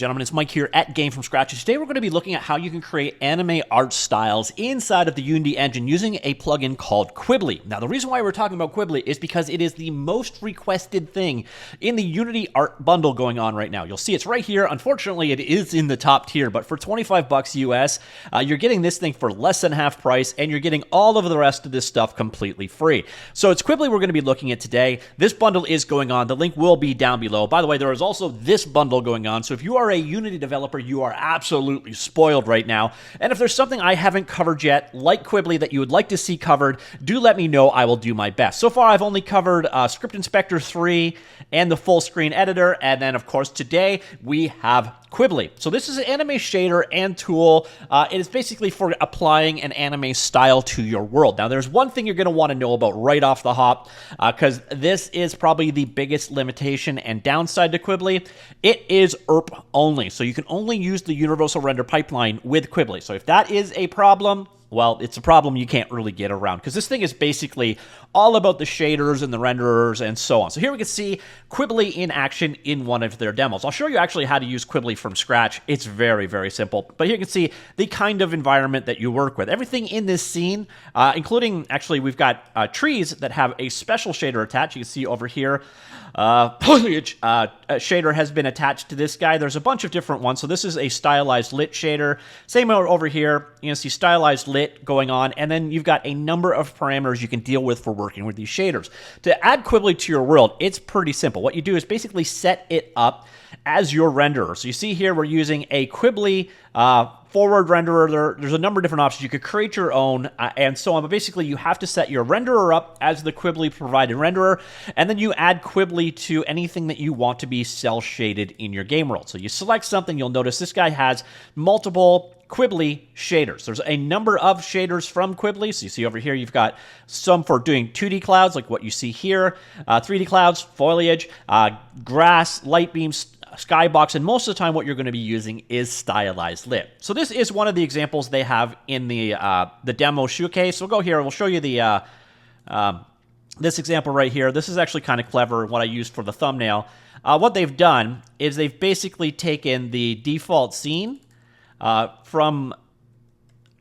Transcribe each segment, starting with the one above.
Gentlemen, it's Mike here at Game From Scratch, and today we're going to be looking at how you can create anime art styles inside of the Unity engine using a plugin called Quibli. Now, the reason why we're talking about Quibli is because it is the most requested thing in the Unity art bundle going on right now. You'll see it's right here. Unfortunately, it is in the top tier, but for 25 bucks US, you're getting this thing for less than half price, and you're getting all of the rest of this stuff completely free. So it's Quibli we're going to be looking at today. This bundle is going on. The link will be down below. By the way, there is also this bundle going on, so if you are a Unity developer, you are absolutely spoiled right now. And if there's something I haven't covered yet, like Quibli, that you would like to see covered, do let me know. I will do my best. So far, I've only covered Script Inspector 3 and the full screen editor. And then, of course, today we have Quibli. So this is an anime shader and tool. It is basically for applying an anime style to your world. Now, there's one thing you're going to want to know about right off the hop, because this is probably the biggest limitation and downside to Quibli. It is ERP only, so you can only use the Universal Render Pipeline with Quibli. So if that is a problem, well, it's a problem you can't really get around, because this thing is basically all about the shaders and the renderers and so on. So here we can see Quibli in action in one of their demos. I'll show you actually how to use Quibli from scratch. It's very, very simple. But here you can see the kind of environment that you work with. Everything in this scene, including, actually, we've got trees that have a special shader attached. You can see over here, foliage shader has been attached to this guy. There's a bunch of different ones. So this is a stylized lit shader. Same over here. You can see stylized lit going on, and then you've got a number of parameters you can deal with for working with these shaders. To add Quibli to your world, it's pretty simple. What you do is basically set it up as your renderer. So you see here we're using a Quibli forward renderer. There's a number of different options. You could create your own and so on, but basically you have to set your renderer up as the Quibli provided renderer, and then you add Quibli to anything that you want to be cel shaded in your game world. So you select something, you'll notice this guy has multiple Quibli shaders. There's a number of shaders from Quibli. So you see over here, you've got some for doing 2D clouds, like what you see here, 3D clouds, foliage, grass, light beams, skybox, and most of the time what you're going to be using is stylized lit. So this is one of the examples they have in the demo showcase. We'll go here and we'll show you the this example right here. This is actually kind of clever, what I used for the thumbnail. What they've done is they've basically taken the default scene from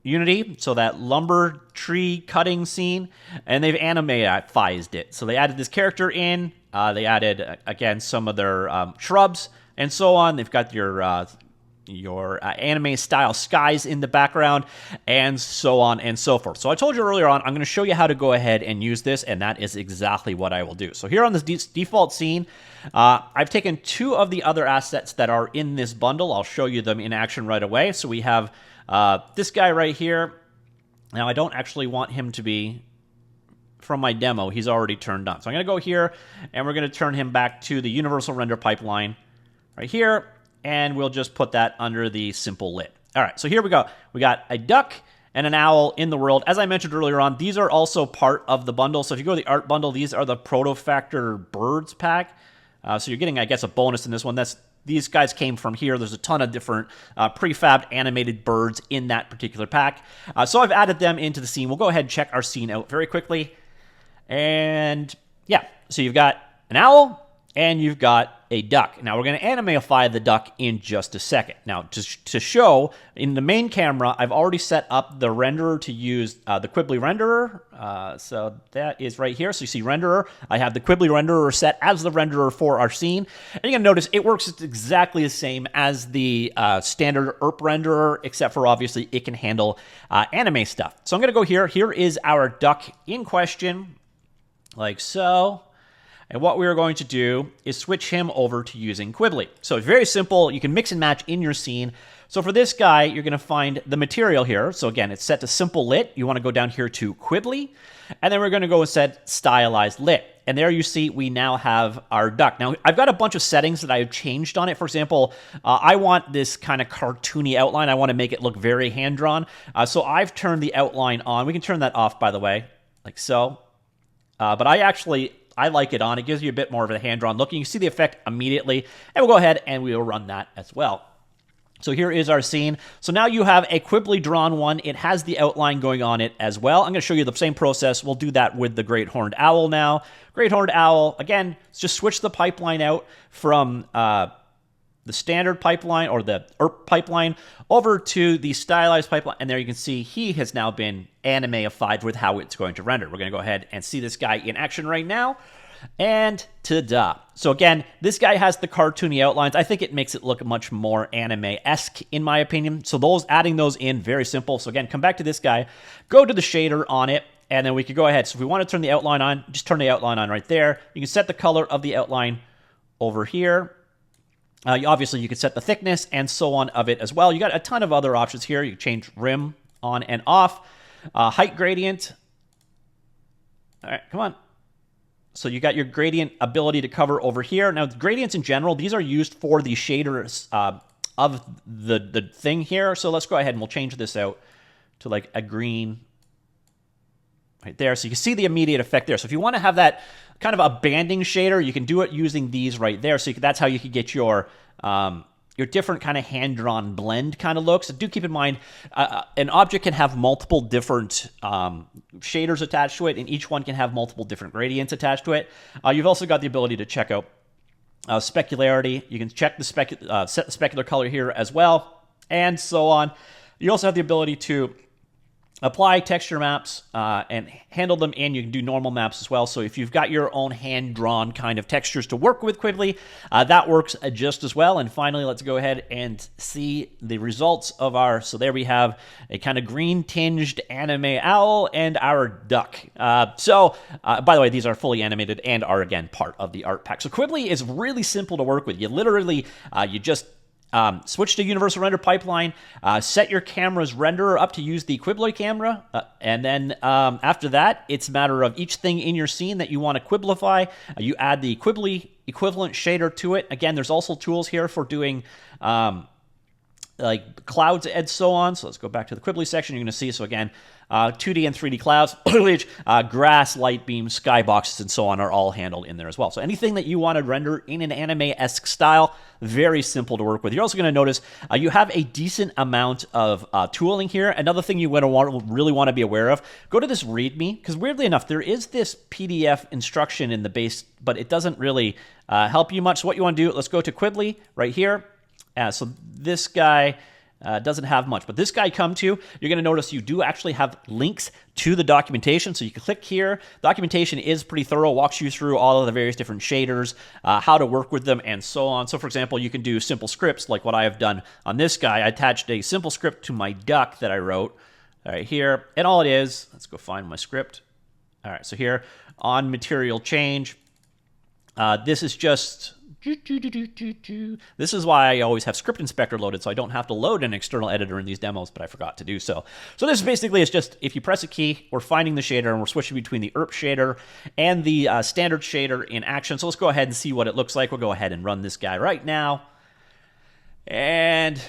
Unity, so that lumber tree cutting scene, and they've animated it. So they added this character in, they added, again, some of their shrubs and so on. They've got your anime style skies in the background, and so on and so forth. So I told you earlier on, I'm going to show you how to go ahead and use this, and that is exactly what I will do. So here on this default scene, I've taken two of the other assets that are in this bundle. I'll show you them in action right away. So we have this guy right here. Now, I don't actually want him to be from my demo. He's already turned on. So I'm going to go here, and we're going to turn him back to the Universal Render Pipeline right here, and we'll just put that under the simple lit. All right, so here we go. We got a duck and an owl in the world. As I mentioned earlier on, these are also part of the bundle. So if you go to the art bundle, these are the Proto Factor birds pack. So you're getting, I guess, a bonus in this one. These guys came from here. There's a ton of different prefabbed animated birds in that particular pack. So I've added them into the scene. We'll go ahead and check our scene out very quickly. And yeah, so you've got an owl and you've got a duck. Now we're going to animify the duck in just a second. Now to show, in the main camera, I've already set up the renderer to use the Quibli renderer. So that is right here. So you see renderer. I have the Quibli renderer set as the renderer for our scene. And you're going to notice it works exactly the same as the standard ERP renderer, except for obviously it can handle anime stuff. So I'm going to go here. Here is our duck in question, like so. And what we're going to do is switch him over to using Quibli. So it's very simple. You can mix and match in your scene. So for this guy, you're going to find the material here. So again, it's set to simple lit. You want to go down here to Quibli. And then we're going to go and set stylized lit. And there you see we now have our duck. Now, I've got a bunch of settings that I've changed on it. For example, I want this kind of cartoony outline. I want to make it look very hand-drawn. So I've turned the outline on. We can turn that off, by the way, like so. But I like it on. It gives you a bit more of a hand-drawn look. You can see the effect immediately. And we'll go ahead and we'll run that as well. So here is our scene. So now you have a Quibli drawn one. It has the outline going on it as well. I'm going to show you the same process. We'll do that with the Great Horned Owl now. Great Horned Owl, again, just switch the pipeline out from the the standard pipeline or the ERP pipeline over to the stylized pipeline. And there you can see he has now been animeified with how it's going to render. We're going to go ahead and see this guy in action right now. And ta-da. So again, this guy has the cartoony outlines. I think it makes it look much more anime-esque in my opinion. So adding those in, very simple. So again, come back to this guy, go to the shader on it, and then we could go ahead. So if we want to turn the outline on, just turn the outline on right there. You can set the color of the outline over here. Obviously, you could set the thickness and so on of it as well. You got a ton of other options here. You can change rim on and off. Height gradient. All right, come on. So you got your gradient ability to cover over here. Now, gradients in general, these are used for the shaders of the thing here. So let's go ahead and we'll change this out to like a green right there. So you can see the immediate effect there. So if you want to have that kind of a banding shader, you can do it using these right there. So that's how you could get your different kind of hand-drawn blend kind of looks. So do keep in mind, an object can have multiple different shaders attached to it, and each one can have multiple different gradients attached to it. You've also got the ability to check out specularity. You can check the set the specular color here as well, and so on. You also have the ability to apply texture maps and handle them, and you can do normal maps as well. So if you've got your own hand-drawn kind of textures to work with Quibli, that works just as well. And finally, let's go ahead and see the results of so there we have a kind of green-tinged anime owl and our duck. By the way, these are fully animated and are, again, part of the art pack. So Quibli is really simple to work with. You literally, you just switch to universal render pipeline, set your camera's renderer up to use the Quibli camera, and then after that, it's a matter of each thing in your scene that you want to Quiblify. You add the Quibli equivalent shader to it. Again, there's also tools here for doing like clouds and so on. So let's go back to the Quibli section. You're going to see, so again, 2D and 3D clouds, foliage, grass, light beams, skyboxes, and so on are all handled in there as well. So anything that you want to render in an anime-esque style, very simple to work with. You're also going to notice you have a decent amount of tooling here. Another thing you really want to be aware of, go to this README, because weirdly enough, there is this PDF instruction in the base, but it doesn't really help you much. So what you want to do, let's go to Quibli right here. So this guy doesn't have much, but this guy come to, you're going to notice you do actually have links to the documentation. So you can click here. Documentation is pretty thorough, walks you through all of the various different shaders, how to work with them, and so on. So for example, you can do simple scripts like what I have done on this guy. I attached a simple script to my duck that I wrote right here. And all it is, let's go find my script. All right, so here on material change, this is just... This is why I always have Script Inspector loaded, so I don't have to load an external editor in these demos, but I forgot to do so. So this basically is just, if you press a key, we're finding the shader, and we're switching between the ERP shader and the standard shader in action. So let's go ahead and see what it looks like. We'll go ahead and run this guy right now. And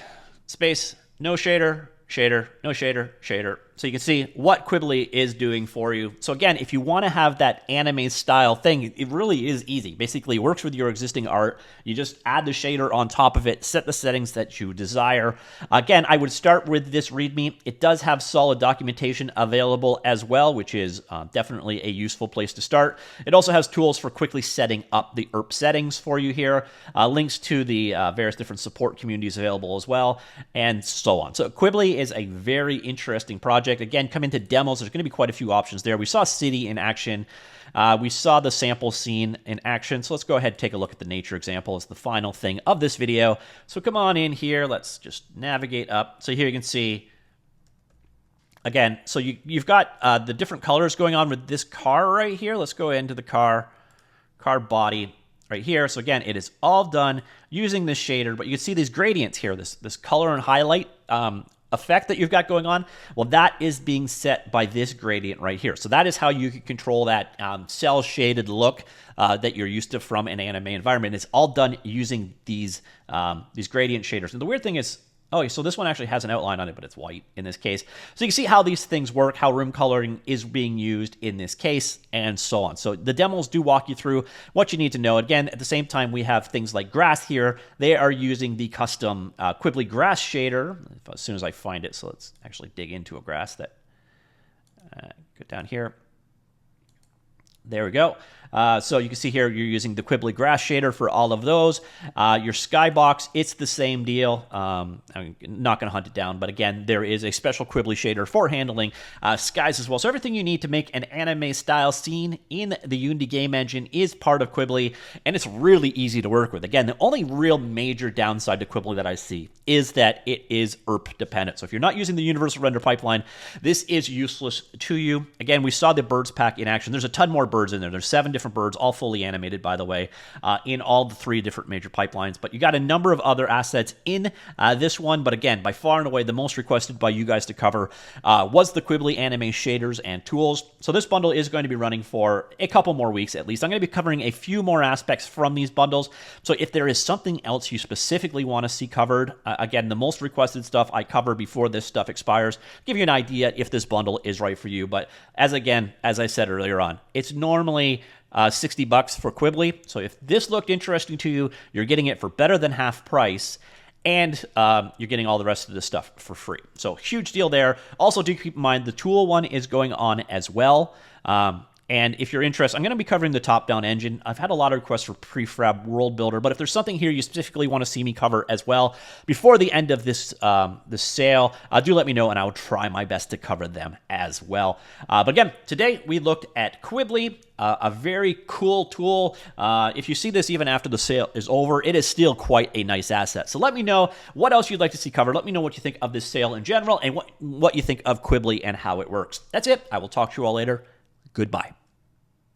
space, no shader, shader, no shader, shader. So you can see what Quibli is doing for you. So again, if you want to have that anime style thing, it really is easy. Basically, it works with your existing art. You just add the shader on top of it, set the settings that you desire. Again, I would start with this README. It does have solid documentation available as well, which is definitely a useful place to start. It also has tools for quickly setting up the ERP settings for you here, links to the various different support communities available as well, and so on. So Quibli is a very interesting project. Again, come into demos. There's going to be quite a few options there. We saw city in action. We saw the sample scene in action. So let's go ahead and take a look at the nature example as the final thing of this video. So come on in here. Let's just navigate up. So here you can see, again, so you've got the different colors going on with this car right here. Let's go into the car body right here. So again, it is all done using this shader, but you can see these gradients here, this color and highlight effect that you've got going on. Well, that is being set by this gradient right here. So that is how you can control that cell shaded look that you're used to from an anime environment. It's all done using these gradient shaders. And the weird thing is, oh, so this one actually has an outline on it, but it's white in this case. So you can see how these things work, how rim coloring is being used in this case, and so on. So the demos do walk you through what you need to know. Again, at the same time, we have things like grass here. They are using the custom Quibli grass shader, as soon as I find it. So let's actually dig into a grass that, go down here. There we go. So you can see here you're using the Quibli grass shader for all of those. Your skybox, it's the same deal. I'm not going to hunt it down, but again, there is a special Quibli shader for handling skies as well. So everything you need to make an anime style scene in the Unity game engine is part of Quibli, and it's really easy to work with. Again, the only real major downside to Quibli that I see is that it is ERP dependent. So if you're not using the universal render pipeline, this is useless to you. Again, we saw the birds pack in action. There's a ton more birds in there. There's 7 different birds, all fully animated, by the way, in all the 3 different major pipelines. But you got a number of other assets in this one. But again, by far and away, the most requested by you guys to cover was the Quibli anime shaders and tools. So this bundle is going to be running for a couple more weeks at least. I'm going to be covering a few more aspects from these bundles. So if there is something else you specifically want to see covered, again, the most requested stuff I cover before this stuff expires, give you an idea if this bundle is right for you. But as I said earlier on, it's normally $60 for Quibli. So if this looked interesting to you, you're getting it for better than half price, and you're getting all the rest of this stuff for free. So huge deal there. Also, do keep in mind the tool one is going on as well. And if you're interested, I'm going to be covering the top-down engine. I've had a lot of requests for prefab world builder, but if there's something here you specifically want to see me cover as well before the end of this sale, do let me know, and I'll try my best to cover them as well. But again, today we looked at Quibli, a very cool tool. If you see this even after the sale is over, it is still quite a nice asset. So let me know what else you'd like to see covered. Let me know what you think of this sale in general and what you think of Quibli and how it works. That's it. I will talk to you all later. Goodbye.